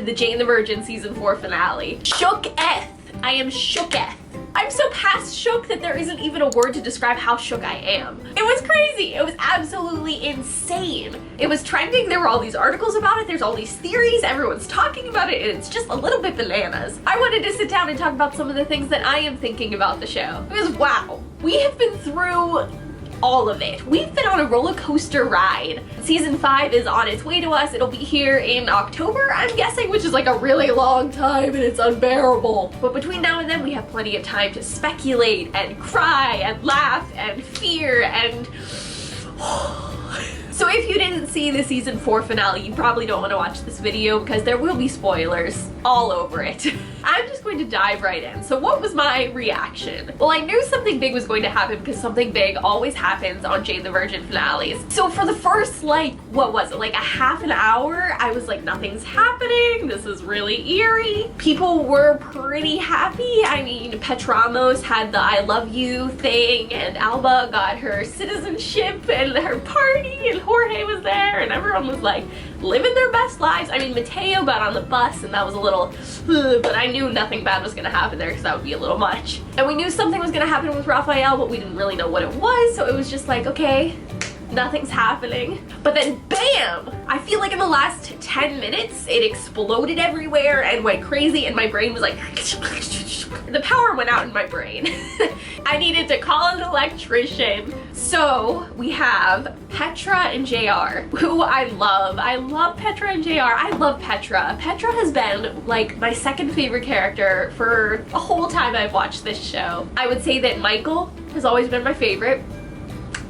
the Jane the Virgin season 4 finale. Shook-eth. I am shook-eth. I'm so past shook that there isn't even a word to describe how shook I am. It was crazy. It was absolutely insane. It was trending. There were all these articles about it. There's all these theories. Everyone's talking about it, and it's just a little bit bananas. I wanted to sit down and talk about some of the things that I am thinking about the show. Because wow, we have been through all of it. We've been on a roller coaster ride. Season 5 is on its way to us. It'll be here in October, I'm guessing, which is like a really long time and it's unbearable. But between now and then, we have plenty of time to speculate and cry and laugh and fear and so if you didn't see the season 4 finale, you probably don't want to watch this video because there will be spoilers all over it. I'm just going to dive right in. So what was my reaction? Well, I knew something big was going to happen because something big always happens on Jane the Virgin finales. So for the first, like, what was it, like a half an hour, I was like, nothing's happening. This is really eerie. People were pretty happy. I mean, Petramos had the I love you thing, and Alba got her citizenship and her party, and Jorge was there, and everyone was like living their best lives. I mean, Mateo got on the bus, and that was a little, but I knew nothing bad was gonna happen there because that would be a little much. And we knew something was gonna happen with Rafael, but we didn't really know what it was, so it was just like, okay, nothing's happening. But then bam! I feel like in the last 10 minutes, it exploded everywhere and went crazy, and my brain was like, the power went out in my brain. I needed to call an electrician. So we have Petra and JR, who I love. I love Petra and JR. I love Petra. Petra has been like my second favorite character for the whole time I've watched this show. I would say that Michael has always been my favorite.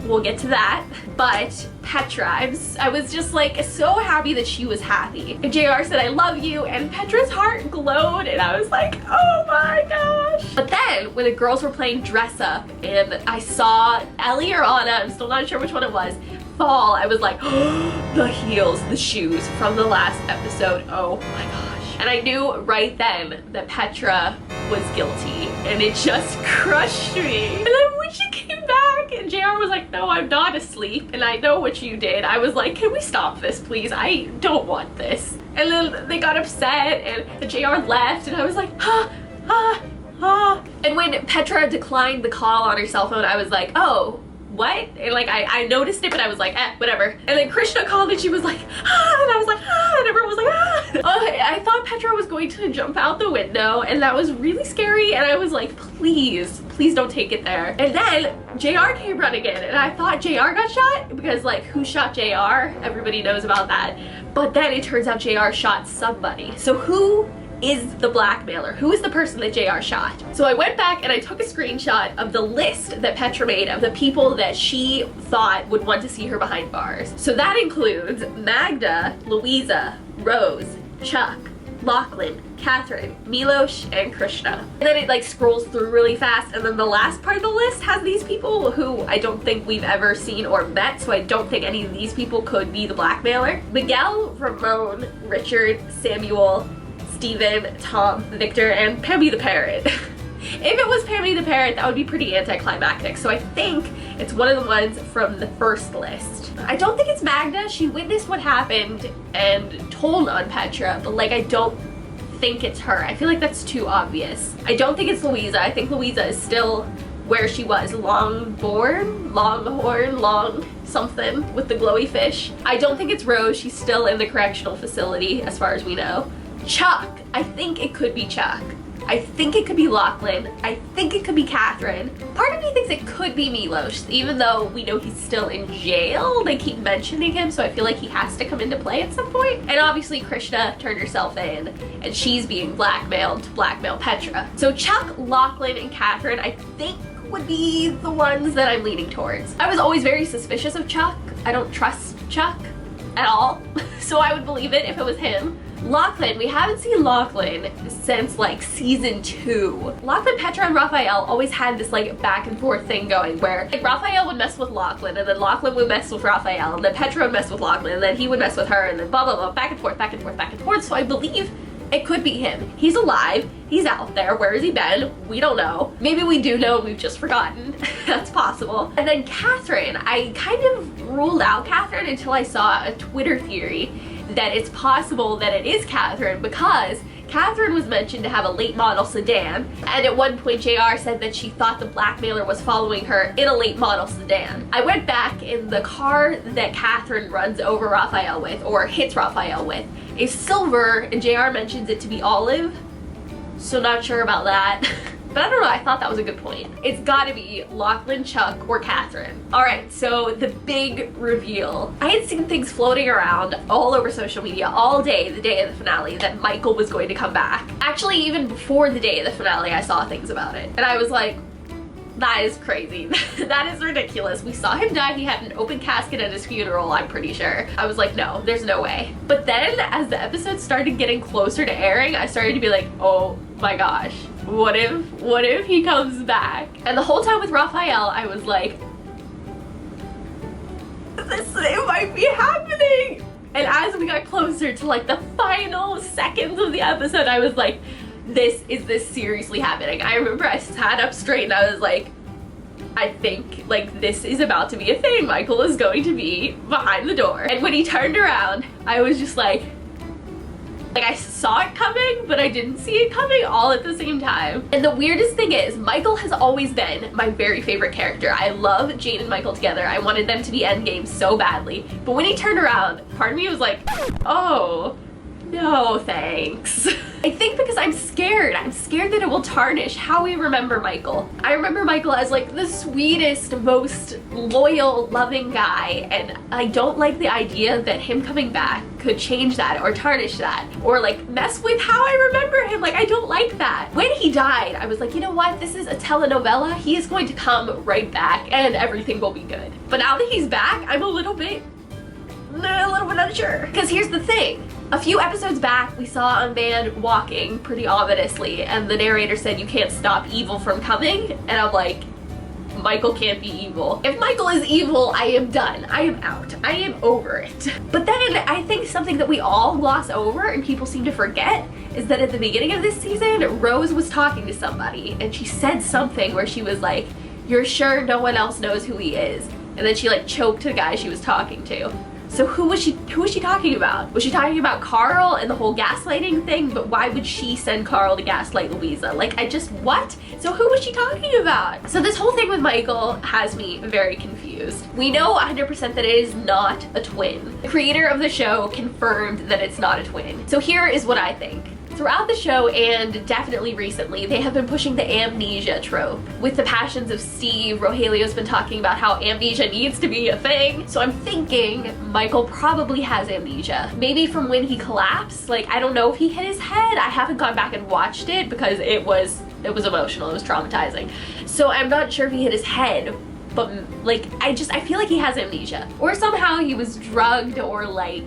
We'll get to that. But Petra, I was just like so happy that she was happy. And JR said, I love you, and Petra's heart glowed, and I was like, oh my gosh. But then when the girls were playing dress up and I saw Ellie or Anna, I'm still not sure which one it was, fall, I was like, oh, the heels, the shoes from the last episode, oh my gosh. And I knew right then that Petra was guilty, and it just crushed me. And then when she came back and JR was like, no, I'm not asleep, and I know what you did, I was like, can we stop this, please? I don't want this. And then they got upset, and the JR left, and I was like, And when Petra declined the call on her cell phone, I was like, oh, what? And like I noticed it, but I was like, whatever. And then Krishna called and she was like, and I was like, and everyone was like, I thought Petra was going to jump out the window, and that was really scary, and I was like, please don't take it there. And then JR came running in, and I thought JR got shot because, like, who shot JR? Everybody knows about that. But then it turns out JR shot somebody. So who is the blackmailer? Who is the person that JR shot? So I went back and I took a screenshot of the list that Petra made of the people that she thought would want to see her behind bars. So that includes Magda, Louisa, Rose, Chuck, Lachlan, Catherine, Milos, and Krishna. And then it like scrolls through really fast, and then the last part of the list has these people who I don't think we've ever seen or met, so I don't think any of these people could be the blackmailer. Miguel, Ramon, Richard, Samuel, Steven, Tom, Victor, and Pammy the Parrot. If it was Pammy the Parrot, that would be pretty anticlimactic, so I think it's one of the ones from the first list. I don't think it's Magda. She witnessed what happened and told on Petra, but like I don't think it's her. I feel like that's too obvious. I don't think it's Louisa. I think Louisa is still where she was, Longhorn, long something with the glowy fish. I don't think it's Rose. She's still in the correctional facility as far as we know. Chuck, I think it could be Chuck. I think it could be Lachlan. I think it could be Catherine. Part of me thinks it could be Milos, even though we know he's still in jail. They keep mentioning him, so I feel like he has to come into play at some point. And obviously Krishna turned herself in, and she's being blackmailed to blackmail Petra. So Chuck, Lachlan, and Catherine, I think would be the ones that I'm leaning towards. I was always very suspicious of Chuck. I don't trust Chuck at all, so I would believe it if it was him. Lachlan, we haven't seen Lachlan since like season 2. Lachlan, Petra, and Rafael always had this like back and forth thing going where like Rafael would mess with Lachlan, and then Lachlan would mess with Rafael, and then Petra would mess with Lachlan, and then he would mess with her, and then blah blah blah, back and forth, back and forth, back and forth. So I believe it could be him. He's alive. He's out there. Where has he been? We don't know. Maybe we do know, we've just forgotten. That's possible. And then Catherine, I kind of ruled out Catherine until I saw a Twitter theory that it's possible that it is Catherine because Catherine was mentioned to have a late model sedan, and at one point JR said that she thought the blackmailer was following her in a late model sedan. I went back, in the car that Catherine runs over Rafael with, or hits Rafael with, is silver, and JR mentions it to be olive, so not sure about that. But I don't know, I thought that was a good point. It's gotta be Lachlan, Chuck, or Catherine. Alright, so the big reveal. I had seen things floating around all over social media all day, the day of the finale, that Michael was going to come back. Actually, even before the day of the finale, I saw things about it. And I was like, that is crazy. That is ridiculous. We saw him die. He had an open casket at his funeral, I'm pretty sure. I was like, no, there's no way. But then, as the episode started getting closer to airing, I started to be like, oh my gosh. What if he comes back? And the whole time with Rafael, I was like, it might be happening. And as we got closer to like the final seconds of the episode, I was like, is this seriously happening? I remember I sat up straight and I was like, I think like this is about to be a thing. Michael is going to be behind the door. And when he turned around, I was just like I saw it coming, but I didn't see it coming all at the same time. And the weirdest thing is, Michael has always been my very favorite character. I love Jane and Michael together. I wanted them to be endgame so badly. But when he turned around, part of me was like, oh, no thanks. I think because I'm scared. I'm scared that it will tarnish how we remember Michael. I remember Michael as like the sweetest, most loyal, loving guy, and I don't like the idea that him coming back could change that or tarnish that or like mess with how I remember him. Like, I don't like that. When he died, I was like, you know what? This is a telenovela. He is going to come right back and everything will be good. But now that he's back, I'm a little bit unsure. Because here's the thing. A few episodes back, we saw a man walking pretty ominously, and the narrator said, you can't stop evil from coming, and I'm like, Michael can't be evil. If Michael is evil, I am done. I am out. I am over it. But then I think something that we all gloss over and people seem to forget is that at the beginning of this season, Rose was talking to somebody, and she said something where she was like, you're sure no one else knows who he is? And then she like choked the guy she was talking to. So who was she talking about? Was she talking about Carl and the whole gaslighting thing? But why would she send Carl to gaslight Louisa? Like, what? So who was she talking about? So this whole thing with Michael has me very confused. We know 100% that it is not a twin. The creator of the show confirmed that it's not a twin. So here is what I think. Throughout the show, and definitely recently, they have been pushing the amnesia trope. With the Passions of Steve, Rogelio's been talking about how amnesia needs to be a thing. So I'm thinking Michael probably has amnesia. Maybe from when he collapsed. Like, I don't know if he hit his head. I haven't gone back and watched it because it was emotional, it was traumatizing. So I'm not sure if he hit his head, but like, I feel like he has amnesia. Or somehow he was drugged or like,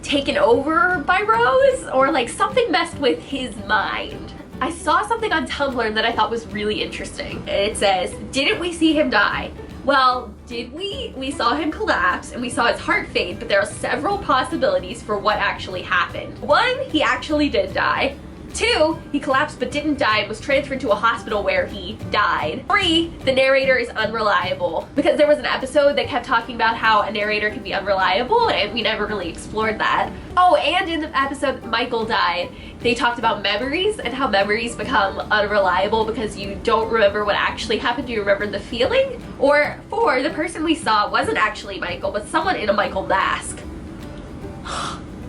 taken over by Rose, or like something messed with his mind. I saw something on Tumblr that I thought was really interesting. And it says, didn't we see him die? Well, did we? We saw him collapse and we saw his heart fade, but there are several possibilities for what actually happened. 1, he actually did die. 2, he collapsed but didn't die and was transferred to a hospital where he died. 3, the narrator is unreliable. Because there was an episode that kept talking about how a narrator can be unreliable, and we never really explored that. Oh, and in the episode that Michael died, they talked about memories and how memories become unreliable because you don't remember what actually happened, you remember the feeling. Or 4, the person we saw wasn't actually Michael, but someone in a Michael mask.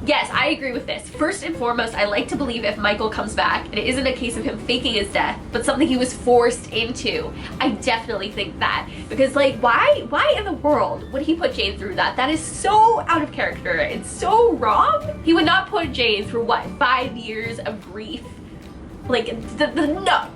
Yes, I agree with this. First and foremost, I like to believe if Michael comes back, and it isn't a case of him faking his death, but something he was forced into. I definitely think that. Because like, why in the world would he put Jane through that? That is so out of character. It's so wrong. He would not put Jane through what, 5 years of grief? Like, no.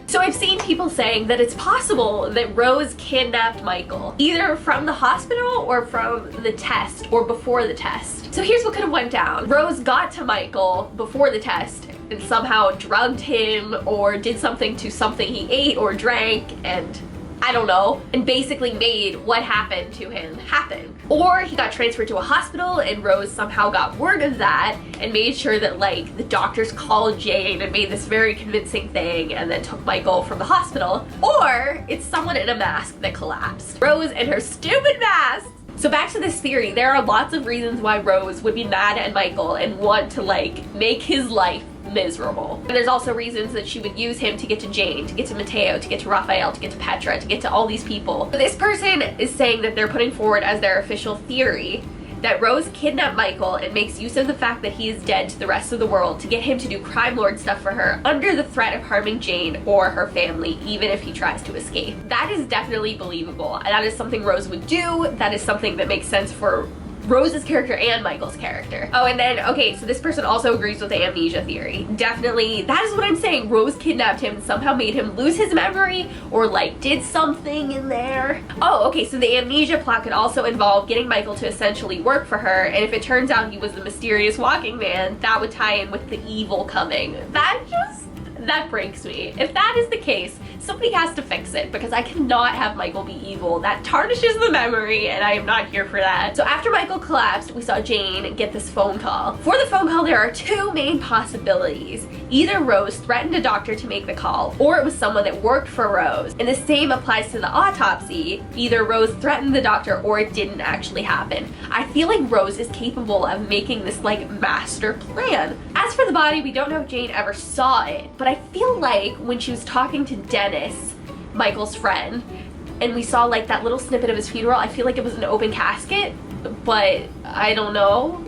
So I've seen people saying that it's possible that Rose kidnapped Michael, either from the hospital or from the test or before the test. So here's what could have went down. Rose got to Michael before the test and somehow drugged him or did something to something he ate or drank, and I don't know, and basically made what happened to him happen. Or he got transferred to a hospital and Rose somehow got word of that and made sure that like the doctors called Jane and made this very convincing thing and then took Michael from the hospital. Or it's someone in a mask that collapsed. Rose and her stupid mask So back to this theory, there are lots of reasons why Rose would be mad at Michael and want to like make his life miserable. And there's also reasons that she would use him to get to Jane, to get to Mateo, to get to Rafael, to get to Petra, to get to all these people. But this person is saying that they're putting forward as their official theory that Rose kidnapped Michael and makes use of the fact that he is dead to the rest of the world to get him to do crime lord stuff for her under the threat of harming Jane or her family, even if he tries to escape. That is definitely believable. That is something Rose would do. That is something that makes sense for Rose's character and Michael's character. Oh, and then, okay, so this person also agrees with the amnesia theory. Definitely, that is what I'm saying. Rose kidnapped him and somehow made him lose his memory or like did something in there. Oh, okay, so the amnesia plot could also involve getting Michael to essentially work for her, and if it turns out he was the mysterious walking man, that would tie in with the evil coming. That breaks me. If that is the case, somebody has to fix it because I cannot have Michael be evil. That tarnishes the memory and I am not here for that. So after Michael collapsed, we saw Jane get this phone call. For the phone call, there are two main possibilities. Either Rose threatened a doctor to make the call, or it was someone that worked for Rose. And the same applies to the autopsy. Either Rose threatened the doctor or it didn't actually happen. I feel like Rose is capable of making this like master plan. As for the body, we don't know if Jane ever saw it, but I feel like when she was talking to Dennis, Michael's friend, and we saw like that little snippet of his funeral, I feel like it was an open casket, but I don't know.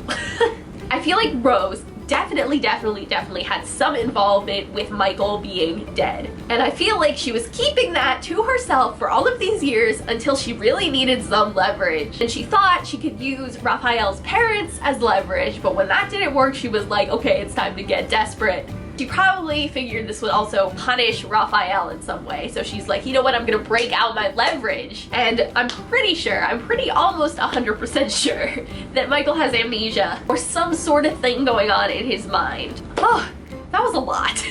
I feel like Rose definitely had some involvement with Michael being dead. And I feel like she was keeping that to herself for all of these years until she really needed some leverage. And she thought she could use Rafael's parents as leverage, but when that didn't work, she was like, okay, it's time to get desperate. She probably figured this would also punish Rafael in some way. So she's like, you know what, I'm gonna break out my leverage. And I'm pretty almost 100% sure that Michael has amnesia or some sort of thing going on in his mind. Oh, that was a lot.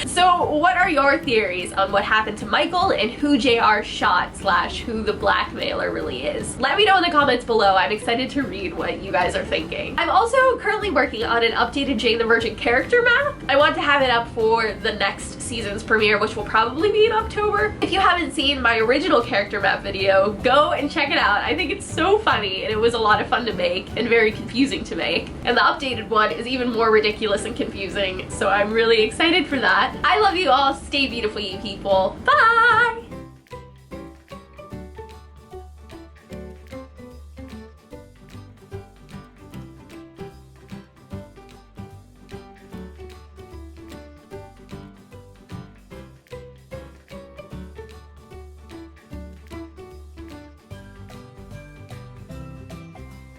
So what are your theories on what happened to Michael and who JR shot / who the blackmailer really is? Let me know in the comments below. I'm excited to read what you guys are thinking. I'm also currently working on an updated Jane the Virgin character map. I want to have it up for the next season's premiere, which will probably be in October. If you haven't seen my original character map video, go and check it out. I think it's so funny and it was a lot of fun to make and very confusing to make. And the updated one is even more ridiculous and confusing, so I'm really excited for that. I love you all. Stay beautiful, you people. Bye!